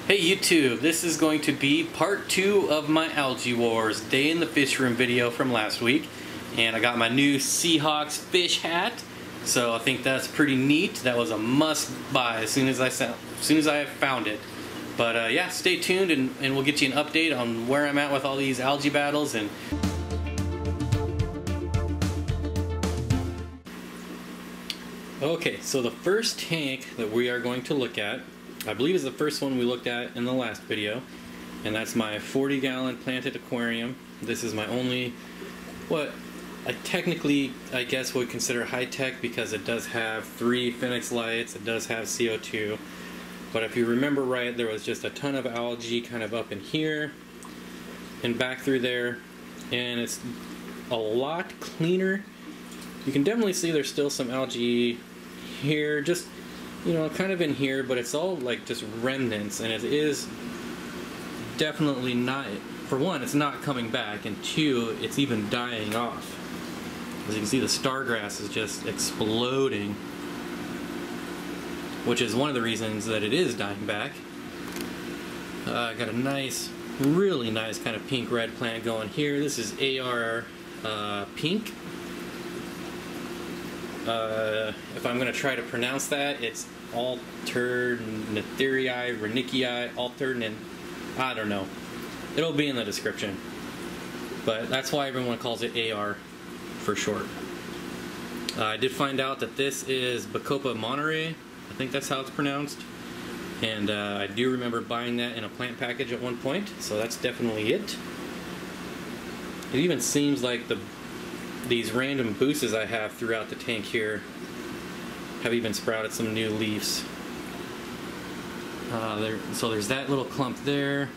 Hey YouTube, this is going to be part 2 of my Algae Wars Day in the Fish Room video from last week. And I got my new Seahawks fish hat, so I think that's pretty neat. That was a must buy as soon as I found it. But yeah, stay tuned and we'll get you an update on where I'm at with all these algae battles. And okay, so the first tank that we are going to look at, I believe is the first one we looked at in the last video, and that's my 40-gallon planted aquarium. This is my only, what I technically, I guess, would consider high-tech, because it does have 3 Phoenix lights, it does have CO2, but if you remember right, there was just a ton of algae kind of up in here and back through there, and it's a lot cleaner. You can definitely see there's still some algae here, just, you know, kind of in here, but it's all like just remnants, and it is definitely not, for one, it's not coming back, and two, it's even dying off. As you can see, the stargrass is just exploding, which is one of the reasons that it is dying back. I got a nice, really nice kind of pink-red plant going here. This is AR pink. If I'm going to try to pronounce that, it's Alternatheriae, Renicii, alternate, I don't know. It'll be in the description. But that's why everyone calls it AR for short. I did find out that this is Bacopa Monterey. I think that's how it's pronounced. And I do remember buying that in a plant package at one point, so that's definitely it. It even seems like these random boosters I have throughout the tank here have even sprouted some new leaves. So there's that little clump there.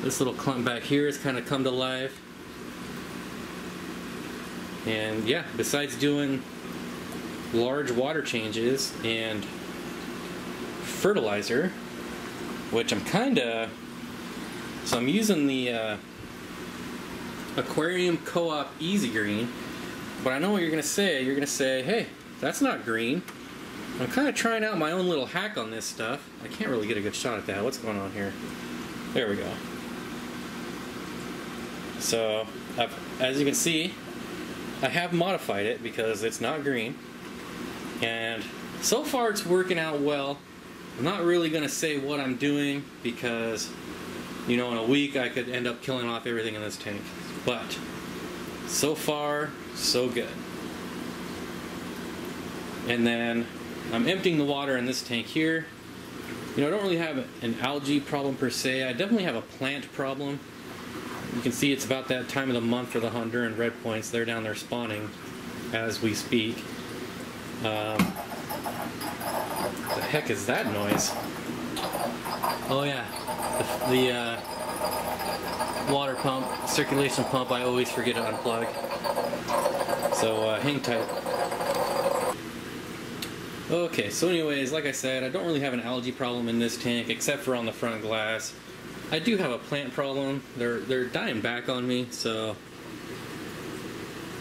This little clump back here has kind of come to life. And yeah, besides doing large water changes and fertilizer, which I'm using the Aquarium Co-op Easy Green, but I know what you're going to say. You're going to say, hey, that's not green. I'm kind of trying out my own little hack on this stuff. I can't really get a good shot at that. What's going on here? There we go. So, as you can see, I have modified it because it's not green. And so far it's working out well. I'm not really going to say what I'm doing because, you know, in a week I could end up killing off everything in this tank. But so far, so good. And then I'm emptying the water in this tank here. You know, I don't really have an algae problem per se. I definitely have a plant problem. You can see it's about that time of the month for the Honduran red points. They're down there spawning as we speak. The heck is that noise? Oh yeah, the water pump, circulation pump, I always forget to unplug. So hang tight. Okay, so anyways, like I said, I don't really have an algae problem in this tank except for on the front glass. I do have a plant problem. They're dying back on me, so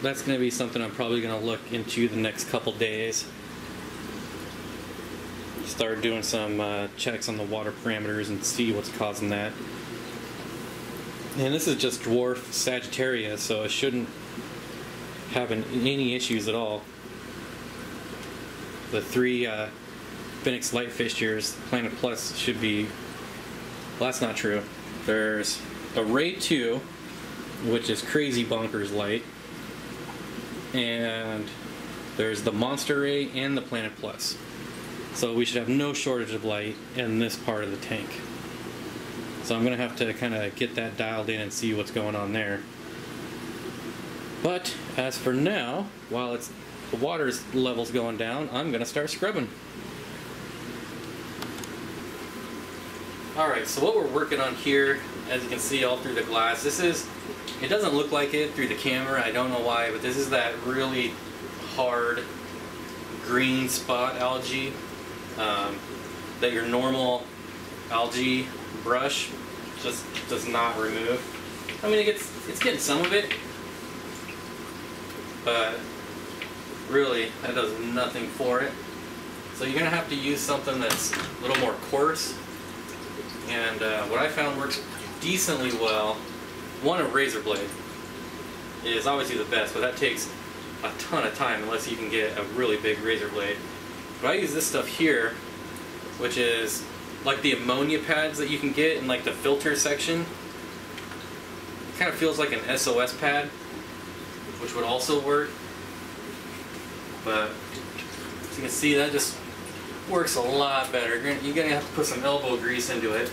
that's going to be something I'm probably going to look into the next couple days. Start doing some checks on the water parameters and see what's causing that. And this is just Dwarf Sagittarius, so it shouldn't have any issues at all. The 3 Phoenix light fixtures, Planet Plus, should be, well, that's not true. There's a Ray 2, which is crazy bonkers light, and there's the Monster Ray and the Planet Plus. So we should have no shortage of light in this part of the tank. So I'm going to have to kind of get that dialed in and see what's going on there. But as for now, while the water level's going down, I'm going to start scrubbing. Alright, so what we're working on here, as you can see all through the glass, it doesn't look like it through the camera, I don't know why, but this is that really hard green spot algae that your normal algae brush just does not remove. I mean, it's getting some of it, but really that does nothing for it. So you're going to have to use something that's a little more coarse. And what I found works decently well, one, a razor blade is obviously the best, but that takes a ton of time unless you can get a really big razor blade. But I use this stuff here, which is like the ammonia pads that you can get in like the filter section. It kind of feels like an SOS pad, which would also work. But as you can see, that just works a lot better. You're gonna have to put some elbow grease into it.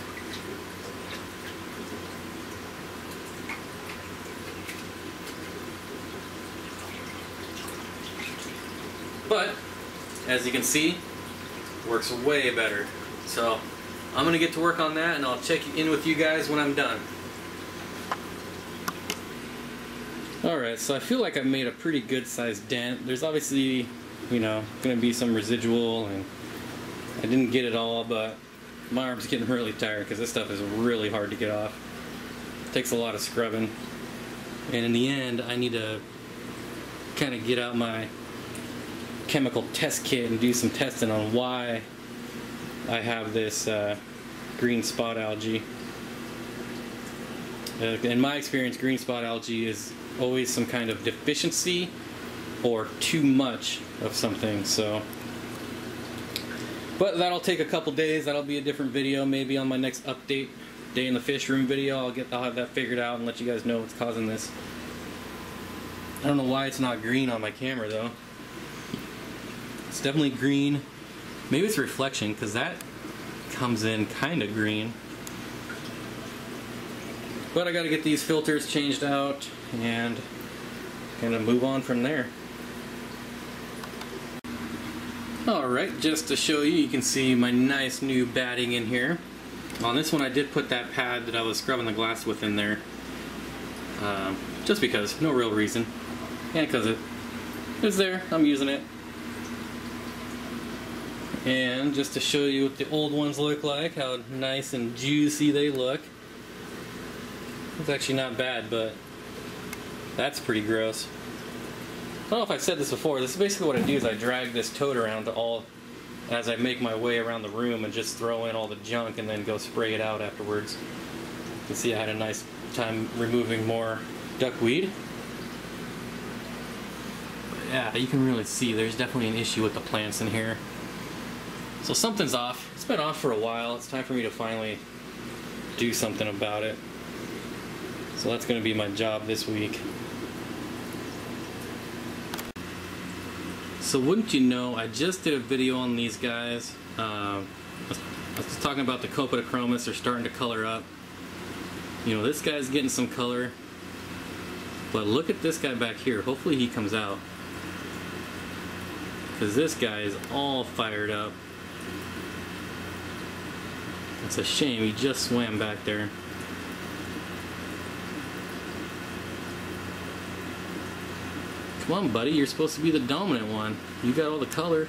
But as you can see, works way better. So I'm gonna get to work on that, and I'll check in with you guys when I'm done. Alright, so I feel like I made a pretty good sized dent. There's obviously, you know, gonna be some residual, and I didn't get it all, but my arm's getting really tired because this stuff is really hard to get off. It takes a lot of scrubbing, and in the end I need to kind of get out my chemical test kit and do some testing on why I have this green spot algae. In my experience, green spot algae is always some kind of deficiency or too much of something. So, but that'll take a couple days. That'll be a different video. Maybe on my next update day in the fish room video, I'll have that figured out and let you guys know what's causing this. I don't know why it's not green on my camera though. It's definitely green. Maybe it's reflection, because that comes in kind of green. But I got to get these filters changed out and kind of move on from there. Alright, just to show you, you can see my nice new batting in here. On this one I did put that pad that I was scrubbing the glass with in there. Just because, no real reason. And because it's there, I'm using it. And just to show you what the old ones look like, how nice and juicy they look. It's actually not bad, but that's pretty gross. I don't know if I've said this before. This is basically what I do is I drag this tote around as I make my way around the room and just throw in all the junk and then go spray it out afterwards. You can see I had a nice time removing more duckweed. But yeah, you can really see there's definitely an issue with the plants in here. So something's off. It's been off for a while. It's time for me to finally do something about it. So that's going to be my job this week. So wouldn't you know, I just did a video on these guys. I was talking about the Copodochromis. They're starting to color up. You know, this guy's getting some color. But look at this guy back here. Hopefully he comes out, because this guy is all fired up. It's a shame he just swam back there. Come on, buddy, you're supposed to be the dominant one. You got all the color.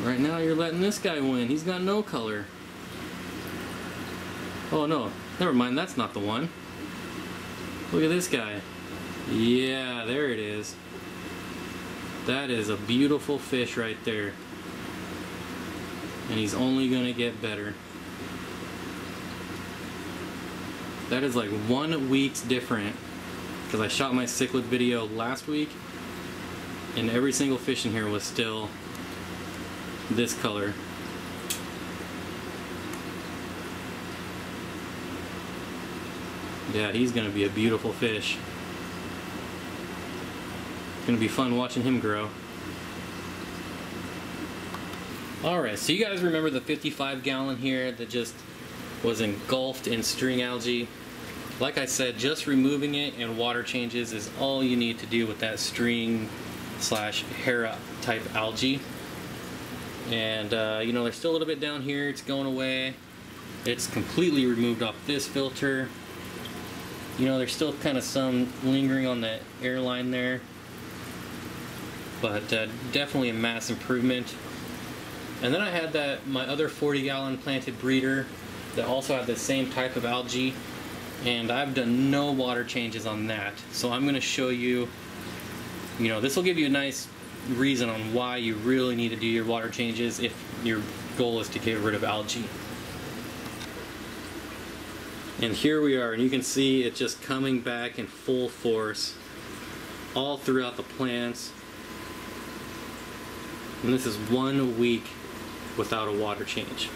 Right now you're letting this guy win. He's got no color. Oh no, never mind, that's not the one. Look at this guy. Yeah, there it is. That is a beautiful fish right there. And he's only gonna get better. That is like 1 week's different, because I shot my cichlid video last week and every single fish in here was still this color. Yeah, he's gonna be a beautiful fish. It's gonna be fun watching him grow. Alright, so you guys remember the 55-gallon here that just was engulfed in string algae? Like I said, just removing it and water changes is all you need to do with that string slash hair type algae. And you know, there's still a little bit down here. It's going away. It's completely removed off this filter. You know, there's still kind of some lingering on the airline there, but definitely a mass improvement. And then I had my other 40-gallon planted breeder that also had the same type of algae, and I've done no water changes on that. So I'm going to show you, you know, this will give you a nice reason on why you really need to do your water changes if you're goal is to get rid of algae. And here we are, and you can see it just coming back in full force all throughout the plants. And this is 1 week without a water change.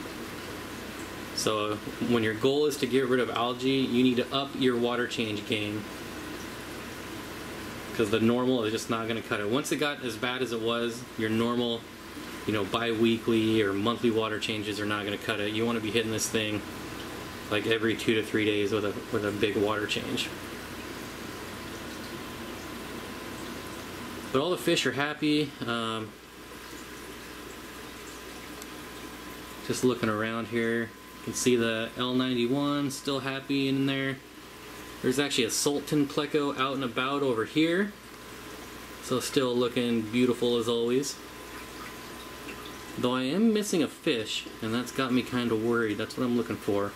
So when your goal is to get rid of algae, you need to up your water change game, because the normal is just not going to cut it. Once it got as bad as it was, your normal, you know, bi-weekly or monthly water changes are not going to cut it. You want to be hitting this thing like every 2 to 3 days with a big water change. But all the fish are happy. Just looking around here, you can see the L91 still happy in there. There's actually a Sultan pleco out and about over here, so still looking beautiful as always. Though I am missing a fish, and that's got me kind of worried. That's what I'm looking for.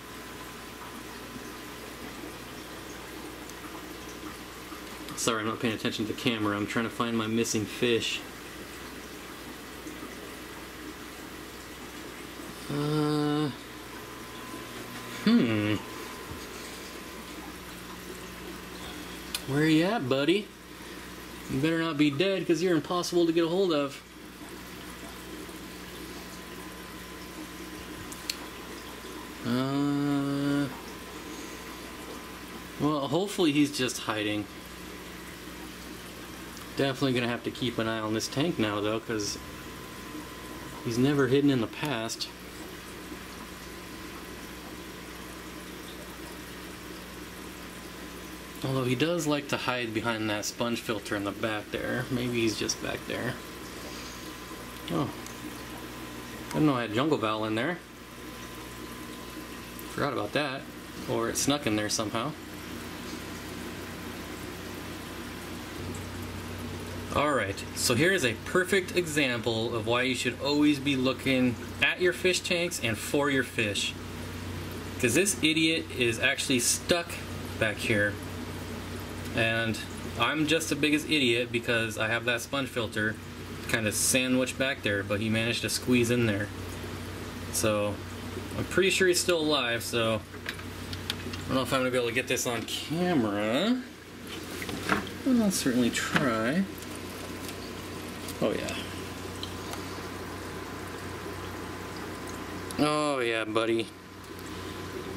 Sorry, I'm not paying attention to the camera. I'm trying to find my missing fish. Where are you at, buddy? You better not be dead, because you're impossible to get a hold of. Well, hopefully he's just hiding. Definitely gonna have to keep an eye on this tank now, though, because he's never hidden in the past. Although he does like to hide behind that sponge filter in the back there. Maybe he's just back there. Oh. I didn't know I had jungle fowl in there. Forgot about that. Or it snuck in there somehow. Alright, so here's a perfect example of why you should always be looking at your fish tanks and for your fish. Because this idiot is actually stuck back here. And I'm just as big as idiot because I have that sponge filter kind of sandwiched back there, but he managed to squeeze in there. So I'm pretty sure he's still alive, so I don't know if I'm going to be able to get this on camera. Well, I'll certainly try. Oh yeah. Oh yeah, buddy.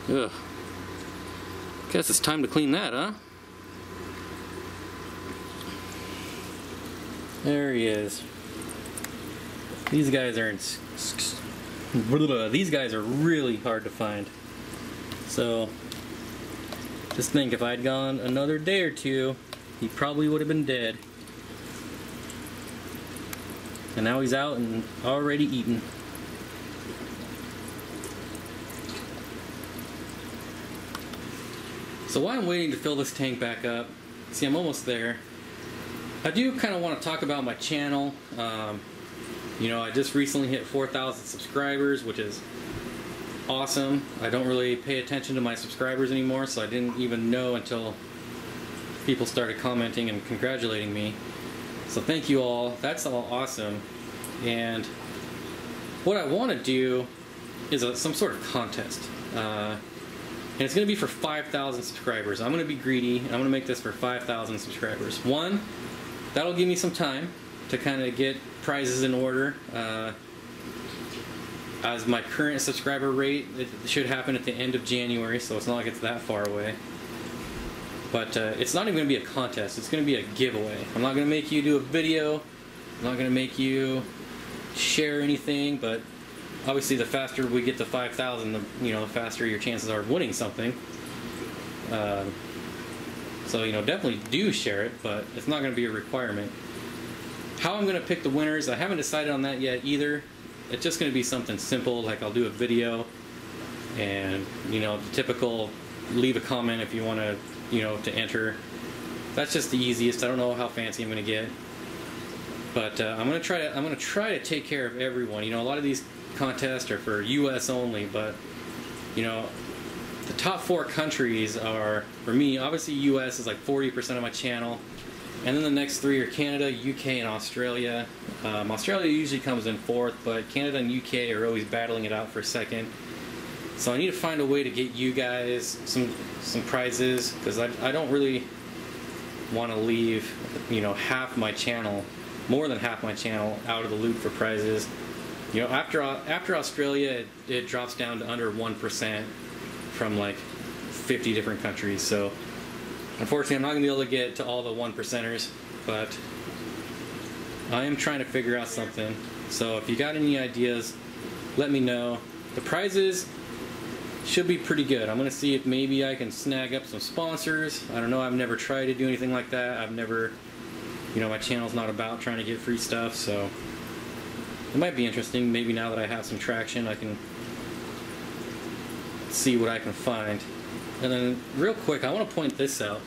Ugh. Guess it's time to clean that, huh? There he is. These guys are really hard to find. So just think, if I'd gone another day or two, he probably would have been dead. And now he's out and already eaten. So while I'm waiting to fill this tank back up, see, I'm almost there. I do kind of want to talk about my channel. You know, I just recently hit 4,000 subscribers, which is awesome. I don't really pay attention to my subscribers anymore, so I didn't even know until people started commenting and congratulating me. So thank you all. That's all awesome. And what I want to do is some sort of contest. And it's going to be for 5,000 subscribers. I'm going to be greedy, and I'm going to make this for 5,000 subscribers. One, that'll give me some time to kind of get prizes in order. As my current subscriber rate, it should happen at the end of January, so it's not like it's that far away. But it's not even going to be a contest, it's going to be a giveaway. I'm not going to make you do a video, I'm not going to make you share anything, but obviously the faster we get to 5,000, the faster your chances are of winning something. So definitely do share it, but it's not going to be a requirement. How I'm going to pick the winners, I haven't decided on that yet either. It's just going to be something simple, like I'll do a video, and the typical leave a comment if you want to to enter. That's just the easiest. I don't know how fancy I'm going to get, but I'm going to try to take care of everyone. A lot of these contests are for U.S. only, but the top 4 countries are, for me, obviously U.S. is like 40% of my channel, And then the next three are Canada, UK, and Australia. Australia usually comes in fourth, but Canada and UK are always battling it out for second. So I need to find a way to get you guys some prizes, because I don't really want to leave, you know, half my channel, more than half my channel, out of the loop for prizes. You know, after Australia, it drops down to under 1% from like 50 different countries. So unfortunately, I'm not going to be able to get to all the 1%ers, but I am trying to figure out something. So if you got any ideas, let me know. The prizes should be pretty good. I'm going to see if maybe I can snag up some sponsors. I don't know. I've never tried to do anything like that. I've never, you know, my channel's not about trying to get free stuff, so it might be interesting. Maybe now that I have some traction, I can see what I can find. And then real quick, I want to point this out.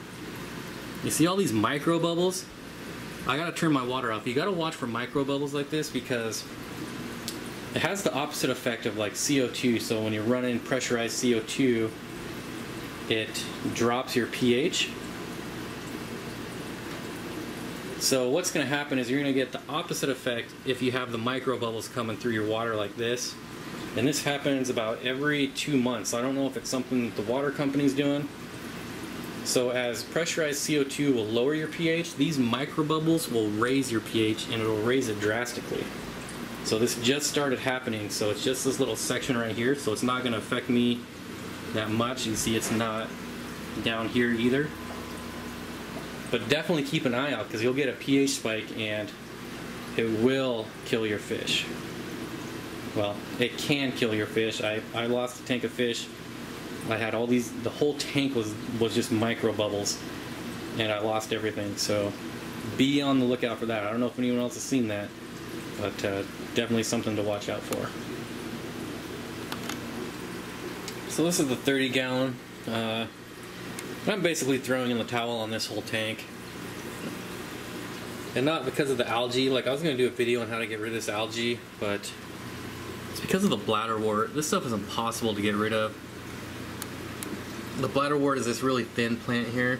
You see all these micro bubbles? I gotta turn my water off. You gotta watch for micro bubbles like this, because it has the opposite effect of like CO2. So when you run in pressurized CO2, it drops your pH. So what's going to happen is you're going to get the opposite effect if you have the micro bubbles coming through your water like this. And this happens about every 2 months. I don't know if it's something that the water company's doing. So as pressurized CO2 will lower your pH, these micro bubbles will raise your pH, and it'll raise it drastically. So this just started happening, so it's just this little section right here, so it's not going to affect me that much. You see it's not down here either. But definitely keep an eye out, because you'll get a pH spike and it will kill your fish. Well, it can kill your fish. I lost a tank of fish. I had all these, the whole tank was just micro bubbles, and I lost everything. So be on the lookout for that. I don't know if anyone else has seen that, but definitely something to watch out for. So this is the 30-gallon. I'm basically throwing in the towel on this whole tank. And not because of the algae. Like, I was going to do a video on how to get rid of this algae, but it's because of the bladderwort. This stuff is impossible to get rid of. The bladderwort is this really thin plant here.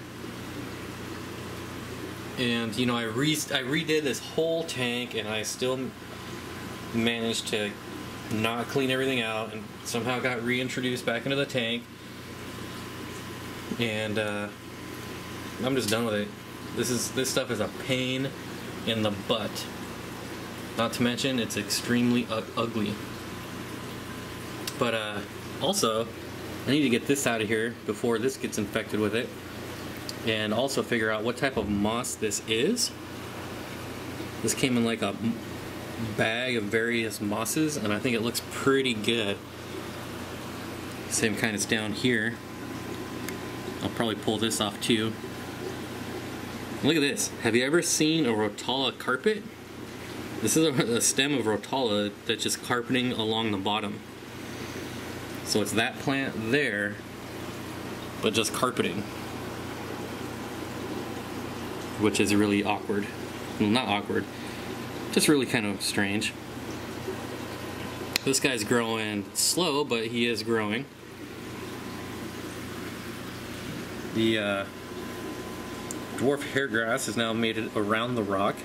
And, you know, I redid this whole tank, and I still managed to not clean everything out, and somehow got reintroduced back into the tank. And I'm just done with it. This stuff is a pain in the butt. Not to mention, it's extremely ugly. But also, I need to get this out of here before this gets infected with it, and also figure out what type of moss this is. This came in like a bag of various mosses, and I think it looks pretty good. Same kind as down here. I'll probably pull this off too. Look at this. Have you ever seen a Rotala carpet? This is a stem of Rotala that's just carpeting along the bottom. So it's that plant there, but just carpeting. Which is really awkward. Well, not awkward, just really kind of strange. This guy's growing slow, but he is growing. The dwarf hairgrass has now made it around the rock,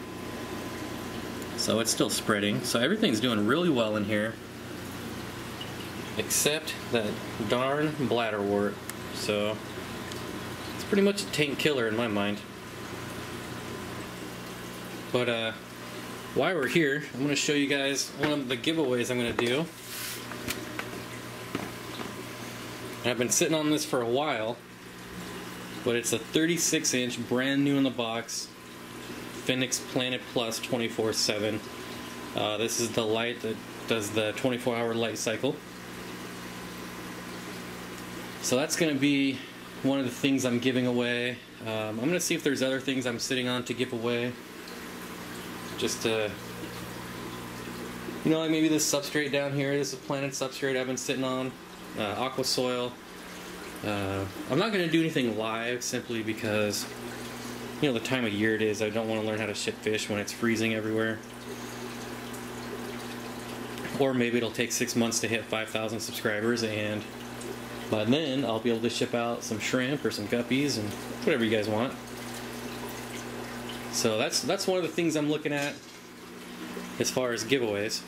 so it's still spreading. So everything's doing really well in here, except that darn bladderwort. So it's pretty much a tank killer in my mind. But while we're here, I'm going to show you guys one of the giveaways I'm going to do. And I've been sitting on this for a while. But it's a 36-inch, brand new in the box, Phoenix Planet Plus 24/7. This is the light that does the 24-hour light cycle. So that's going to be one of the things I'm giving away. I'm going to see if there's other things I'm sitting on to give away. Just to, you know, like maybe this substrate down here. This is a Planet substrate I've been sitting on. Aqua soil. I'm not going to do anything live simply because, you know, the time of year it is. I don't want to learn how to ship fish when it's freezing everywhere. Or maybe it'll take 6 months to hit 5,000 subscribers, and by then I'll be able to ship out some shrimp or some guppies and whatever you guys want. So that's one of the things I'm looking at as far as giveaways.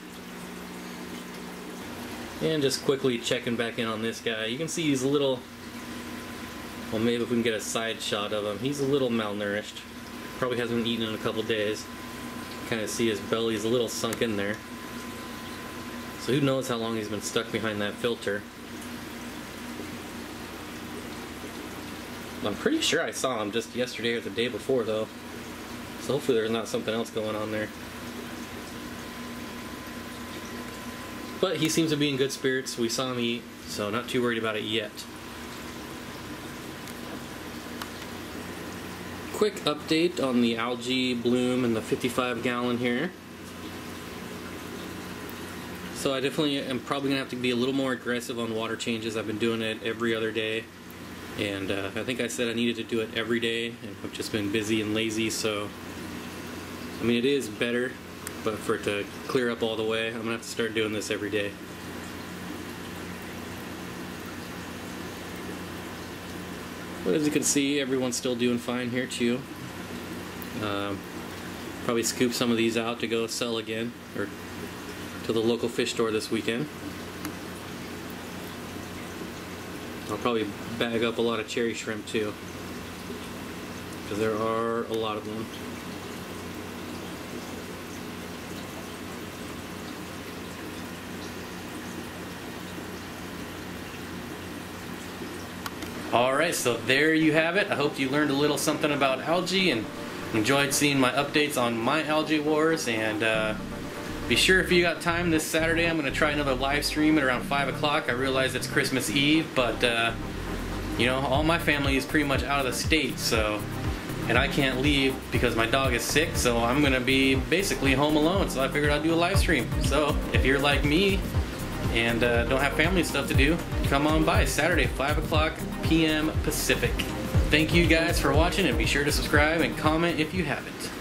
And just quickly checking back in on this guy. You can see he's a little, well, maybe if we can get a side shot of him, he's a little malnourished. Probably hasn't eaten in a couple days. Kind of see his belly's a little sunk in there. So who knows how long he's been stuck behind that filter. I'm pretty sure I saw him just yesterday or the day before though. So hopefully there's not something else going on there. But he seems to be in good spirits. We saw him eat, so not too worried about it yet. Quick update on the algae bloom in the 55-gallon here. So I definitely am probably going to have to be a little more aggressive on water changes. I've been doing it every other day. And I think I said I needed to do it every day, and I've just been busy and lazy, so I mean it is better, but for it to clear up all the way, I'm going to have to start doing this every day. But as you can see, everyone's still doing fine here too. Probably scoop some of these out to go sell again, or to the local fish store this weekend. I'll probably bag up a lot of cherry shrimp too, because there are a lot of them. Alright, so there you have it. I hope you learned a little something about algae and enjoyed seeing my updates on my algae wars. And be sure, if you got time this Saturday, I'm going to try another live stream at around 5 o'clock. I realize it's Christmas Eve, but you know, all my family is pretty much out of the state, so, and I can't leave because my dog is sick, so I'm going to be basically home alone, so I figured I'd do a live stream. So if you're like me and don't have family stuff to do, come on by Saturday, 5 o'clock p.m. Pacific. Thank you guys for watching, and be sure to subscribe and comment if you haven't.